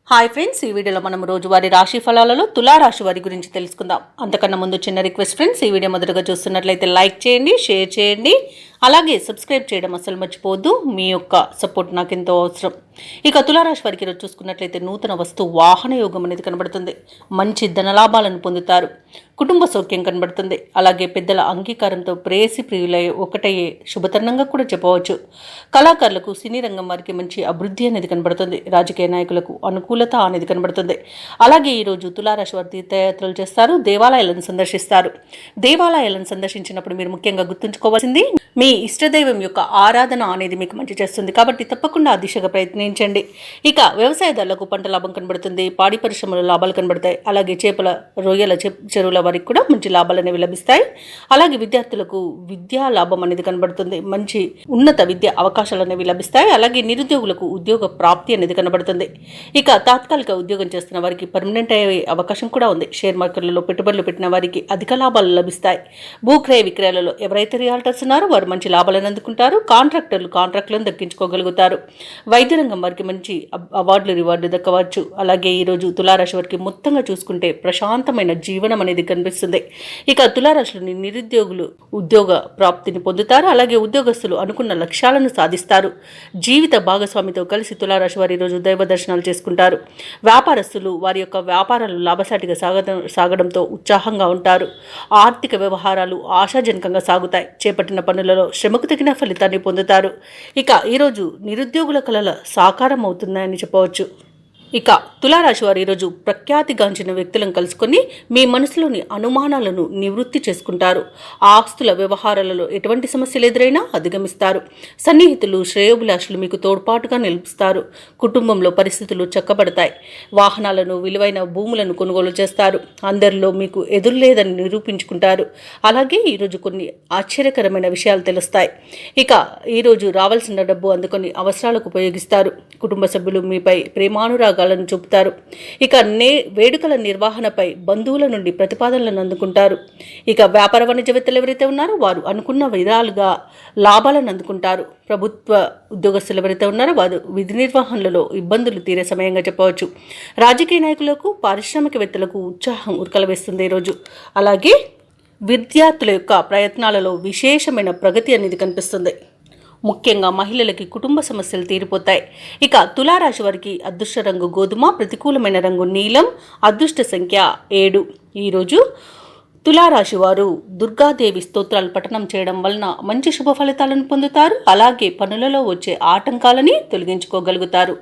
Hi friends, ఈ వీడియోలో మనం రోజువారీ రాశి ఫలాలలో తులారాశి వారి గురించి తెలుసుకుందాం. అంతకన్నా ముందు చిన్న రిక్వెస్ట్ ఫ్రెండ్స్, ఈ వీడియో మొదటగా చూస్తున్నట్లయితే లైక్ చేయండి, షేర్ చేయండి, అలాగే సబ్స్క్రైబ్ చేయడం అసలు మర్చిపోవద్దు. మీ యొక్క సపోర్ట్ నాకు ఎంతో అవసరం. ఇక తులారాశి వారికి ఈరోజు చూసుకున్నట్లయితే నూతన వస్తు వాహన యోగం అనేది కనబడుతుంది. మంచి ధనలాభాలను పొందుతారు. కుటుంబ సౌఖ్యం కనబడుతుంది. అలాగే పెద్దల అంగీకారంతో ప్రేయసి ప్రియులై ఒకటయ్యే శుభతరుణంగా కూడా చెప్పవచ్చు. కళాకారులకు సినీ రంగం వారికి మంచి అభివృద్ధి అనేది కనబడుతుంది. రాజకీయ నాయకులకు అనుకూలత అనేది కనబడుతుంది. అలాగే ఈరోజు తులారాశి వారు తీర్థయాత్రలు చేస్తారు, దేవాలయాలను సందర్శిస్తారు. దేవాలయాలను సందర్శించినప్పుడు మీరు ముఖ్యంగా గుర్తుంచుకోవాల్సింది మీ ఇష్టదైవం యొక్క ఆరాధన అనేది మీకు మంచి చేస్తుంది. కాబట్టి తప్పకుండా ఆ దిశగా ప్రయత్నించండి. ఇక వ్యవసాయదారులకు పంట లాభం కనబడుతుంది. పాడి పరిశ్రమలో లాభాలు కనబడతాయి. అలాగే చేపల రొయ్యల చెరువుల వారికి కూడా మంచి లాభాలు అనేవి లభిస్తాయి. అలాగే విద్యార్థులకు విద్యా లాభం అనేది కనబడుతుంది. మంచి ఉన్నత విద్యా అవకాశాలు అనేవి లభిస్తాయి. అలాగే నిరుద్యోగులకు ఉద్యోగ ప్రాప్తి అనేది కనబడుతుంది. ఇక తాత్కాలిక ఉద్యోగం చేస్తున్న వారికి పర్మనెంట్ అయ్యే అవకాశం కూడా ఉంది. షేర్ మార్కెట్లలో పెట్టుబడులు పెట్టిన వారికి అధిక లాభాలు లభిస్తాయి. భూక్రయ విక్రయాలలో ఎవరైతే రియాల్టర్స్ ఉన్నారో వారు మంచి లాభాలను అందుకుంటారు. కాంట్రాక్టులను దక్కించుకోగలుగుతారు. వైద్య రంగం వారికి మంచి అవార్డులు రివార్డులు దక్కవచ్చు. అలాగే ఈరోజు తులారాశి వారికి మొత్తంగా చూసుకుంటే ప్రశాంతమైన జీవనం అనేది కనిపిస్తుంది. ఇక తులారాశిలోని నిరుద్యోగులు ఉద్యోగ ప్రాప్తిని పొందుతారు. అలాగే ఉద్యోగస్తులు అనుకున్న లక్ష్యాలను సాధిస్తారు. జీవిత భాగస్వామితో కలిసి తులారాశి వారు ఈరోజు దైవ దర్శనాలు చేసుకుంటారు. వ్యాపారస్తులు వారి యొక్క వ్యాపారాలు లాభసాటిగా సాగడంతో ఉత్సాహంగా ఉంటారు. ఆర్థిక వ్యవహారాలు ఆశాజనకంగా సాగుతాయి. చేపట్టిన పనులలో శ్రమకు తగిన ఫలితాన్ని పొందుతారు. ఇక ఈరోజు నిరుద్యోగుల కలల సాకారం అవుతుందని చెప్పవచ్చు. ఇక తులారాశి వారు ఈరోజు ప్రఖ్యాతిగాంచిన వ్యక్తులను కలుసుకొని మీ మనసులోని అనుమానాలను నివృత్తి చేసుకుంటారు. ఆస్తుల వ్యవహారాలలో ఎటువంటి సమస్యలు ఎదురైనా అధిగమిస్తారు. సన్నిహితులు శ్రేయోభిలాషులు మీకు తోడ్పాటుగా నిలుపుస్తారు. కుటుంబంలో పరిస్థితులు చక్కబడతాయి. వాహనాలను విలువైన భూములను కొనుగోలు చేస్తారు. అందరిలో మీకు ఎదురులేదని నిరూపించుకుంటారు. అలాగే ఈరోజు కొన్ని ఆశ్చర్యకరమైన విషయాలు తెలుస్తాయి. ఇక ఈరోజు రావాల్సిన డబ్బు అందుకొని అవసరాలకు ఉపయోగిస్తారు. కుటుంబ సభ్యులు మీపై ప్రేమానురాగాలను చూపుతారు. ఇక వేడుకల నిర్వహణపై బంధువుల నుండి ప్రతిపాదనలను అందుకుంటారు. ఇక వ్యాపార వాణిజ్యవేత్తలు ఎవరైతే ఉన్నారో వారు అనుకున్న విధాలుగా లాభాలను అందుకుంటారు. ప్రభుత్వ ఉద్యోగస్తులు ఎవరైతే ఉన్నారో వారు విధి నిర్వహణలో ఇబ్బందులు తీరే సమయంగా చెప్పవచ్చు. రాజకీయ నాయకులకు పారిశ్రామికవేత్తలకు ఉత్సాహం ఉరకలవేస్తుంది ఈరోజు. అలాగే విద్యార్థుల యొక్క ప్రయత్నాలలో విశేషమైన ప్రగతి అనేది కనిపిస్తుంది. ముఖ్యంగా మహిళలకి కుటుంబ సమస్యలు తీరిపోతాయి. ఇక తులారాశి వారికి అదృష్ట రంగు గోధుమ, ప్రతికూలమైన రంగు నీలం, అదృష్ట సంఖ్య 7. ఈరోజు తులారాశి వారు దుర్గాదేవి స్తోత్రాలు పఠనం చేయడం వలన మంచి శుభ ఫలితాలను పొందుతారు. అలాగే పనులలో వచ్చే ఆటంకాలని తొలగించుకోగలుగుతారు.